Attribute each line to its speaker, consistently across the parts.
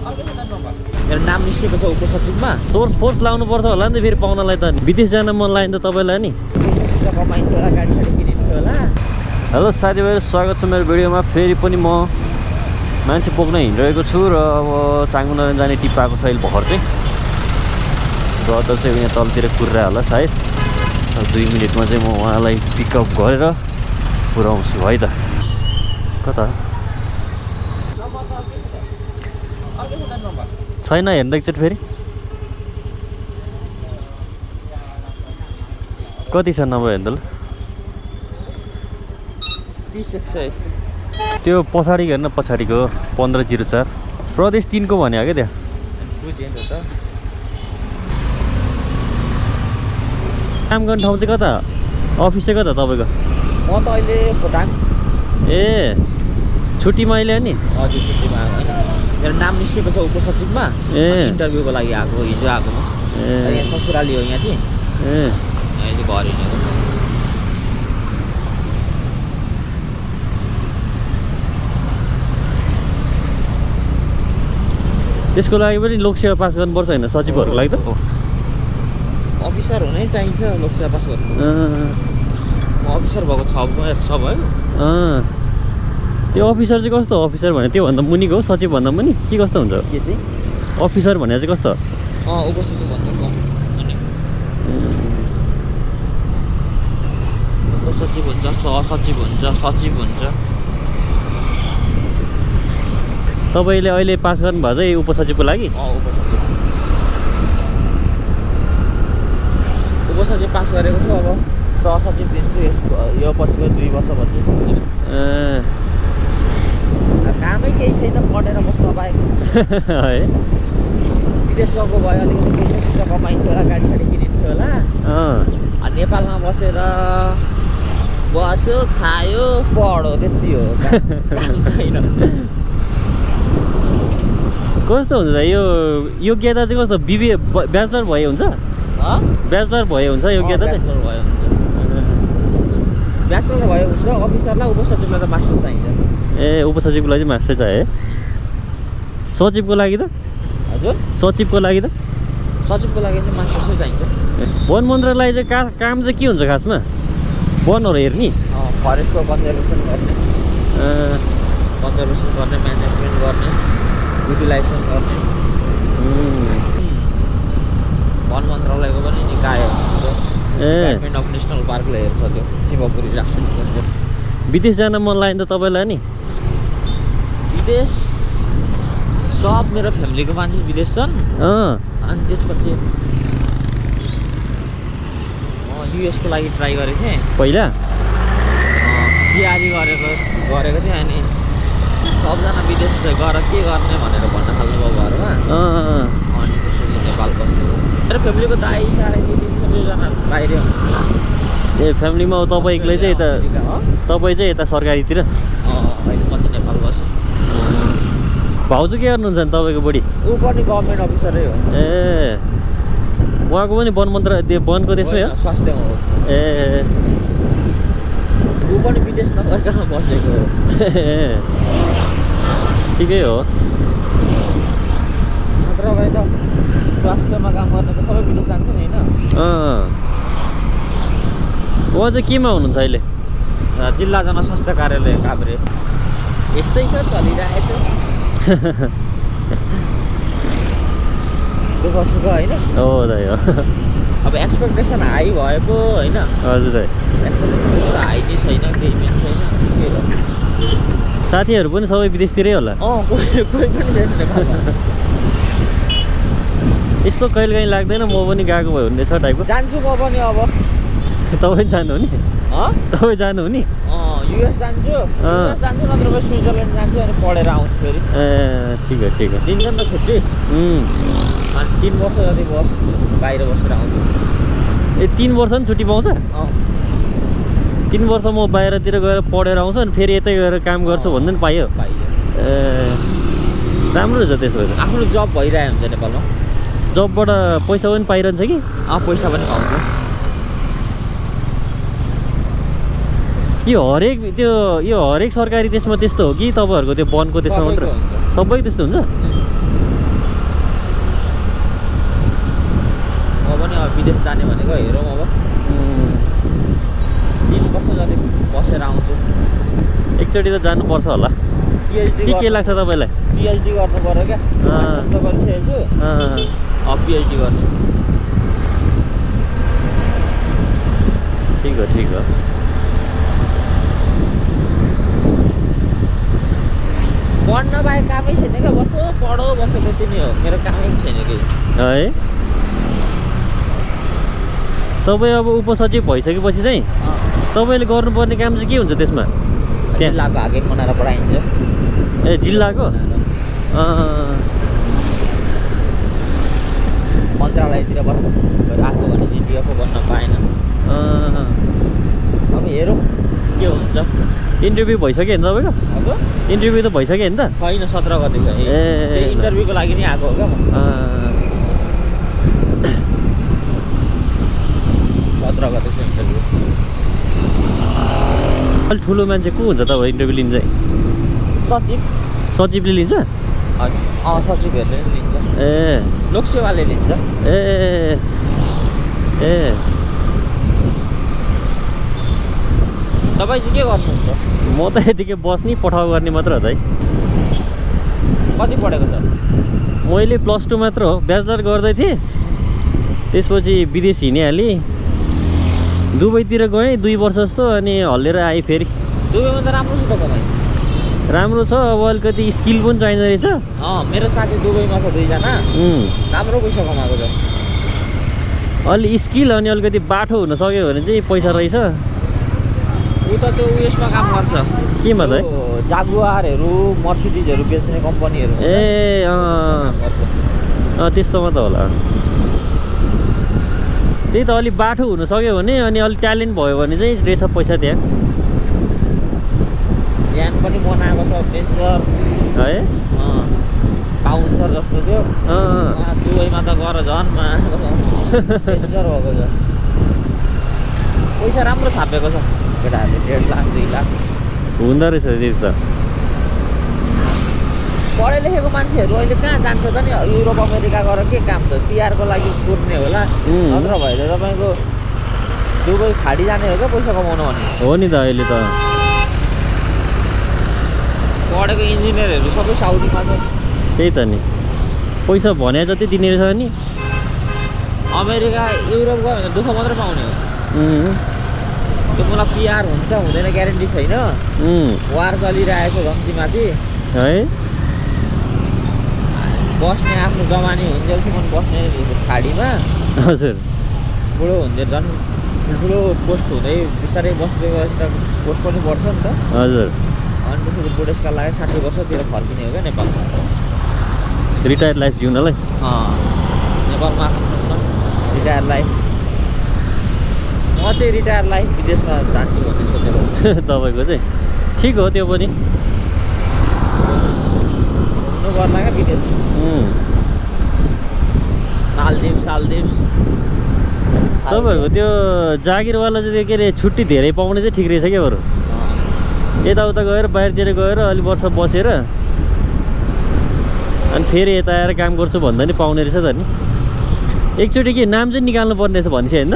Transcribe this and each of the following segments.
Speaker 1: मेरो नाम निस्केको छ उपसचिवमा।
Speaker 2: सोर्स फोर्स लाउनु पर्छ होला नि त फेरि पाउनलाई त। विदेश जान मन लाग्यो नि त तपाईँलाई नि।
Speaker 1: कमाइन्छ होला, गाडी साडी किनिन्छ होला।
Speaker 2: हेलो साथीभाइहरू, स्वागत छ मेरो भिडियोमा। फेरि पनि म मान्छे बोक्न हिँडिरहेको छु र अब चाङ्गुनारायण जाने टिप आएको छ अहिले भर्खर चाहिँ। गदा चाहिँ यहाँ तलतिर कुर्रा होला सायद। 2 मिनटमा चाहिँ म उहाँलाई पिकअप गरेर पुऱ्याउँछु है त। कता छैन हेर्दा एकचोटि फेरि कति छ नम्बर हेर्दा ल।
Speaker 1: 30
Speaker 2: त्यो पछाडि हेर्न, पछाडिको 1504 प्रदेश 3 को भन्यो क्या त्यहाँ।
Speaker 1: बुझेँ नि त।
Speaker 2: काम गर्ने ठाउँ चाहिँ कता? अफिस चाहिँ कता तपाईँको?
Speaker 1: म त अहिले खोटाङ।
Speaker 2: ए छुट्टीमा अहिले नि?
Speaker 1: हजुर छुट्टीमा होइन। मेरो नाम निस्केको छ उपसचिवमा। इन्टरभ्यूको लागि आएको, हिजो आएको म। यहाँ ससुराली हो यहाँ चाहिँ। अहिले घर हिँडेको।
Speaker 2: त्यसको लागि पनि लोकसेवा पास गर्नुपर्छ होइन सचिवहरूको लागि त?
Speaker 1: अफिसर हुनै चाहिन्छ लोकसेवा पास गर्नु। म अफिसर भएको 6 भयो।
Speaker 2: त्यो अफिसर चाहिँ कस्तो अफिसर भने त्योभन्दा मुनिको हो, सचिव भन्दा मुनि के कस्तो हुन्छ?
Speaker 1: के चाहिँ
Speaker 2: अफिसर भने चाहिँ कस्तो?
Speaker 1: उपसचिव भन्दा कम। अनि उपसचिव हुन्छ, सहसचिव हुन्छ, सचिव हुन्छ।
Speaker 2: तपाईँले अहिले पास गर्नुभएको चाहिँ उपसचिवको लागि?
Speaker 1: उपसचिव पास गरेको छु। अब सहसचिव दिन्छु यो पछिको 2 वर्षपछि। कामै केही छैन, पढेर बस्न पाएको
Speaker 2: है।
Speaker 1: विदेश गएको भयो, अलिकति पैसा कमाइन्छ होला, गाडी साडी किनिन्छ होला। नेपालमा बसेर बस्यो, खायो, पढ्यो, त्यति हो। छैन।
Speaker 2: कस्तो हुन्छ यो योग्यता चाहिँ कस्तो? बिबिए ब्याचलर भए हुन्छ? ब्याचलर भए हुन्छ योग्यता चाहिँ?
Speaker 1: ब्याचलर भयो हुन्छ। अफिसरलाई उपसचिवलाई त मास्टर चाहिन्छ।
Speaker 2: ए उपसचिवको लागि चाहिँ मास्टर चाहियो है। सचिवको लागि त?
Speaker 1: हजुर
Speaker 2: सचिवको लागि त?
Speaker 1: सचिवको लागि चाहिँ मास्टर चाहिँ चाहिन्छ।
Speaker 2: वन मन्त्रालय चाहिँ काम चाहिँ के हुन्छ खासमा? वनहरू हेर्ने?
Speaker 1: फरेस्टको कन्जर्भेसन गर्ने, म्यानेजमेन्ट गर्ने, युटिलाइजेसन गर्ने। वन मन्त्रालयको पनि निकाय हुन्छ। डिपार्टमेन्ट अफ नेसनल पार्कले हेर्छ त्यो शिवपुरी राष्ट्रिय उद्यान।
Speaker 2: विदेश जान मन लाग्यो नि त तपाईँलाई नि?
Speaker 1: विदेश सब मेरो फ्यामिलीको मान्छे विदेश छन्। अनि त्यसपछि युएसको लागि ट्राई गरेको थिएँ
Speaker 2: पहिला।
Speaker 1: तयारी गरेको थिएँ। अनि सबजना विदेश गएर के गर्ने भनेर भन्न थाल्नुभयो घरमा। अनि त्यसपछि नेपाल बस्नु। मेरो फ्यामिलीको दाइ साह्रै 2-3 बाहिर हुनुहुन्छ।
Speaker 2: ए फ्यामिलीमा तपाईँ एक्लै चाहिँ यता? तपाईँ चाहिँ यता सरकारीतिर?
Speaker 1: अहिले म चाहिँ नेपाल बस्छु।
Speaker 2: भाउजू के गर्नुहुन्छ नि तपाईँको बुढी?
Speaker 1: ऊ पनि गभर्मेन्ट अफिसरै हो।
Speaker 2: ए उहाँको पनि वन मन्त्रालय वनको देशमै हो?
Speaker 1: स्वास्थ्यमा हो।
Speaker 2: ए
Speaker 1: ऊ पनि विदेश नगरिकन बसेको हो।
Speaker 2: ठिकै हो।
Speaker 1: नत्र भए त स्वास्थ्यमा काम गर्ने त सबै विदेश जान्छ नि होइन।
Speaker 2: उहाँ चाहिँ केमा हुनुहुन्छ अहिले?
Speaker 1: जिल्ला जनस्वास्थ्य कार्यालय काभ्रे। यस्तै छ, चलिरहेको छ। दुःख सुख होइन।
Speaker 2: हो दाइ हो।
Speaker 1: अब एक्सपेक्टेसन हाई भएको होइन।
Speaker 2: हजुर दाइ।
Speaker 1: एक्सपेक्टेसन हाई नै छैन, केही मेन छैन।
Speaker 2: साथीहरू पनि सबै विदेशतिरै होला?
Speaker 1: कोही पनि छैन नेपालमा।
Speaker 2: यस्तो कहिले काहीँ लाग्दैन म पनि गएको भयो भने छ टाइपको?
Speaker 1: जान्छु म पनि अब।
Speaker 2: तपाईँ जानु नि? तपाईँ जानु नि?
Speaker 1: युएस जान्छु, नत्र भए स्विजरल्यान्ड जान्छु। अनि पढेर आउँछु फेरि।
Speaker 2: ए ठिक हो ठिक हो।
Speaker 1: दिन्छ नि त छुट्टी। अनि 3 वर्ष जति बाहिर बसेर आउँछु।
Speaker 2: ए 3 वर्ष नि छुट्टी पाउँछ? 3 वर्ष म बाहिरतिर गएर पढेर आउँछु अनि फेरि यतै गएर काम गर्छु भन्दा नि पाइयो? ए राम्रो रहेछ त्यसो भए।
Speaker 1: आफ्नो जब भइरहेको हुन्छ नेपालमा।
Speaker 2: जबबाट पैसा पनि पाइरहन्छ कि?
Speaker 1: पैसा पनि पाउँछ।
Speaker 2: यो हरेक सरकारी त्यसमा त्यस्तो हो कि तपाईँहरूको त्यो वनको त्यसमा मात्र? सबै त्यस्तो हुन्छ?
Speaker 1: विदेश जाने भनेको हेरौँ अब 3 वर्ष जति बसेर आउँछु।
Speaker 2: एकचोटि त जानुपर्छ होला।
Speaker 1: पिएचडी
Speaker 2: के लाग्छ तपाईँलाई?
Speaker 1: पिएचडी गर्नु पऱ्यो क्या। मास्टर्स त गरिसकेको छु, अब पिएचडी गर्छु।
Speaker 2: ठिक हो ठिक हो।
Speaker 1: पढ्न बाहेक कामै छैन क्या। बसो पढो बसो त्यति नै हो, मेरो कामै छैन केही।
Speaker 2: है तपाईँ अब उपसचिव भइसकेपछि चाहिँ तपाईँले गर्नुपर्ने काम चाहिँ के हुन्छ त्यसमा?
Speaker 1: जिल्लाको हाकिम बनाएर पढाइन्छ।
Speaker 2: ए जिल्लाको?
Speaker 1: मन्त्रालयतिर बस्नु आएको भने चाहिँ डिएफओ बन्न पाएन। अब हेरौँ के हुन्छ।
Speaker 2: इन्टरभ्यू भइसक्यो नि तपाईँको?
Speaker 1: अब
Speaker 2: इन्टरभ्यू त भइसक्यो नि त?
Speaker 1: छैन, 17 गते छ।
Speaker 2: ए
Speaker 1: इन्टरभ्यूको लागि नि आएको हो क्या म। 17 गते छ इन्टरभ्यू।
Speaker 2: अलिक ठुलो मान्छे को हुन्छ तपाईँ इन्टरभ्यू लिन्छ?
Speaker 1: सचिव।
Speaker 2: सचिवले लिन्छ?
Speaker 1: हजुर सचिवहरूले नि लिन्छ।
Speaker 2: ए
Speaker 1: लोकसेवाले लिन्छ।
Speaker 2: ए ए
Speaker 1: तपाईँ चाहिँ के गर्नुहुन्छ?
Speaker 2: म त यतिकै बस्ने पठाउ गर्ने मात्र हो त है।
Speaker 1: कति पढेको छ?
Speaker 2: मैले +2 मात्र हो, ब्याचलर गर्दै थिएँ। त्यसपछि विदेश हिँडिहालेँ, दुबईतिर गएँ 2 वर्ष जस्तो, अनि हल्लेर आएँ फेरि।
Speaker 1: दुबईमा त राम्रो छ त कमाइ।
Speaker 2: राम्रो छ, अब अलिकति स्किल पनि चाहिँदो रहेछ।
Speaker 1: मेरो साथी दुबईमा छ 2 जना, राम्रो पैसा कमाएको छ।
Speaker 2: अलि स्किल अनि अलिकति बाठो हुन सक्यो भने चाहिँ पैसा रहेछ।
Speaker 1: ऊ त त्यो उयसमा काम गर्छ।
Speaker 2: केमा त?
Speaker 1: जागुआरहरू, मर्सिडिजहरू बेच्ने कम्पनीहरू।
Speaker 2: ए त्यस्तोमा त होला। त्यही त अलिक बाठो हुन सक्यो भने, अनि अलिक ट्यालेन्ट भयो भने चाहिँ रहेछ पैसा त्यहाँ।
Speaker 1: यहाँ पनि बनाएको छ मेजर
Speaker 2: है,
Speaker 1: बाउन्सर जस्तो थियो। दुबईमा त गर झन् मेजर भएको छ। पैसा राम्रो छापेको छ केटाहरूले, 1.5 लाख 2 लाख
Speaker 2: हुँदो रहेछ त्यति त।
Speaker 1: पढे लेखेको मान्छेहरू अहिले कहाँ जान्छ त नि? युरोप अमेरिका गएर के काम त? पिआरको लागि कुर्ने होला, नत्र भए त तपाईँको दुबई खाडी जाने हो क्या पैसा कमाउनु भने।
Speaker 2: हो नि त अहिले त
Speaker 1: पढेको इन्जिनियरहरू सबै साउदीमा छ।
Speaker 2: त्यही त नि, पैसा भने जति दिने रहेछ नि।
Speaker 1: अमेरिका युरोप गयो भने दुःख मात्रै पाउने हो। त्यो मलाई पिआर हुन्छ हुँदैन ग्यारेन्टी छैन। वार चलिरहेको छ गम्तीमाथि
Speaker 2: है।
Speaker 1: बस्ने आफ्नो जमानी हुन्जेलसम्म बस्ने खाडीमा।
Speaker 2: हजुर।
Speaker 1: बुढो हुन्जेल झन् ठुल्ठुलो पोस्ट हुँदै बिस्तारै बस्दै बस्दा पोस्ट पनि बढ्छ नि त।
Speaker 2: हजुर।
Speaker 1: अनि त्यसपछि बुढेसकाल लाग्यो 60 वर्षतिर फर्किने हो क्या नेपालमा।
Speaker 2: रिटायर्ड लाइफ जिउनलाई।
Speaker 1: नेपालमा रिटायर लाइफ। म चाहिँ रिटायर लाइफ विदेशमा जान्छु भन्ने सोचेको।
Speaker 2: तपाईँको चाहिँ ठिक हो त्यो पनि।
Speaker 1: घुम्नु पर्ला क्या विदेश। मालदिभ्स
Speaker 2: तपाईँहरूको त्यो जागिरवाला चाहिँ के अरे छुट्टी धेरै पाउने चाहिँ ठिक रहेछ क्या बरु। यताउता गएर बाहिरतिर गएर अलि वर्ष बसेर अनि फेरि यता आएर काम गर्छु भन्दा नि पाउने रहेछ त नि। एकचोटि के नाम चाहिँ निकाल्नु पर्ने रहेछ भनेपछि होइन त?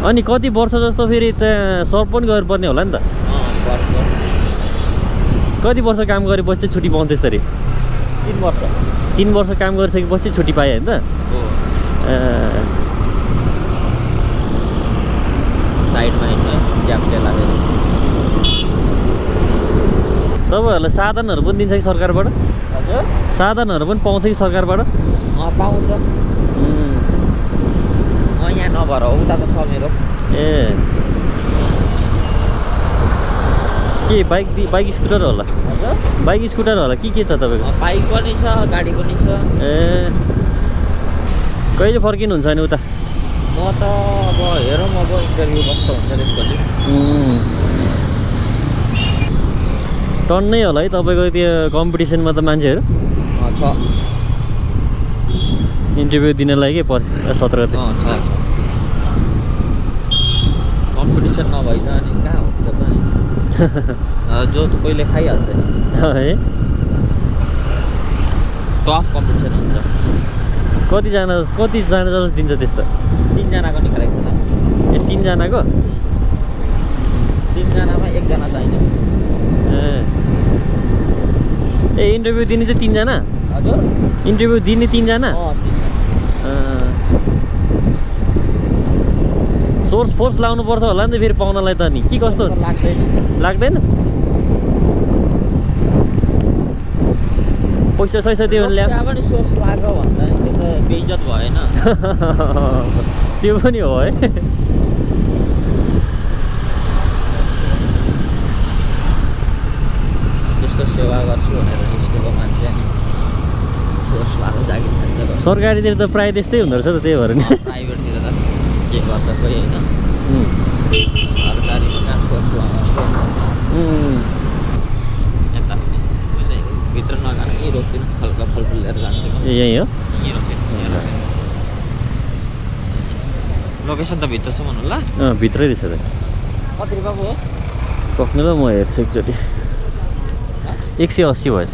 Speaker 2: अनि कति वर्ष जस्तो फेरि त्यहाँ सर्भ पनि गर्नुपर्ने होला नि त? कति वर्ष काम गरेपछि चाहिँ छुट्टी पाउँछ त्यसरी?
Speaker 1: 3 वर्ष।
Speaker 2: 3 वर्ष काम गरिसकेपछि छुट्टी पाएँ होइन त?
Speaker 1: साइडमा ग्यापले लागेर।
Speaker 2: तपाईँहरूलाई साधनहरू पनि दिन्छ कि सरकारबाट?
Speaker 1: हजुर,
Speaker 2: साधनहरू पनि पाउँछ कि सरकारबाट?
Speaker 1: पाउँछ। यहाँ नभएर हो, उता त छ मेरो।
Speaker 2: ए के बाइक स्कुटर होला?
Speaker 1: हजुर,
Speaker 2: बाइक स्कुटर होला के छ तपाईँको?
Speaker 1: बाइक पनि छ, गाडी पनि छ।
Speaker 2: ए कहिले फर्किनुहुन्छ नि उता?
Speaker 1: म त अब हेरौँ, अब इन्टरभ्यू कस्तो हुन्छ त्यसपछि।
Speaker 2: टन्नै होला है तपाईँको त्यो कम्पिटिसनमा त मान्छेहरू?
Speaker 1: छ।
Speaker 2: इन्टरभ्यू दिनलाई के पर्छ 17 गते?
Speaker 1: छ। कम्पिटिसन नभइ त अनि कहाँ हुन्छ त नि? जो त कहिले खाइहाल्छ नि।
Speaker 2: है
Speaker 1: टफ कम्पिटिसन हुन्छ।
Speaker 2: कतिजना जस्तो दिन्छ त्यस्तो?
Speaker 1: 3 जनाको निकालेको छ
Speaker 2: ए 3 जनाको?
Speaker 1: 3 जनामा 1 जना चाहिन्छ।
Speaker 2: ए इन्टरभ्यू दिने चाहिँ 3 जना?
Speaker 1: हजुर
Speaker 2: इन्टरभ्यू दिने 3 जना?
Speaker 1: 3 जना।
Speaker 2: सोर्स फोर्स लाउनु पर्छ होला नि त फेरि पाउनलाई त नि के कस्तो लाग्दैन? पैसा सैसा दियो भने ल्याऊ।
Speaker 1: त्यहाँ पनि सोर्स लाग्यो भन्दा त्यो त बेइज्जत भएन।
Speaker 2: त्यो पनि हो है।
Speaker 1: त्यसको सेवा गर्छु भनेर निस्केको मान्छे नि सोर्स भएको जागिर खान्छ।
Speaker 2: सरकारीतिर त प्रायः त्यस्तै हुँदो रहेछ त त्यही भएर नि।
Speaker 1: प्राइभेटतिर त के गर्छ कोही होइन। सरकारीमा कहाँ सोर्स लगाउँछ। यता भित्र नजानु यहीँ रोक्दिनँ हल्का फलफुल लिएर जान्छु म।
Speaker 2: ए यही हो?
Speaker 1: यहीँ रोक्दिनँ लोकेसन त भित्रसम्म होला।
Speaker 2: भित्रै रहेछ त।
Speaker 1: कति रुपियाँ भयो?
Speaker 2: पक्नु ल म हेर्छु एकचोटि। 180 भएछ।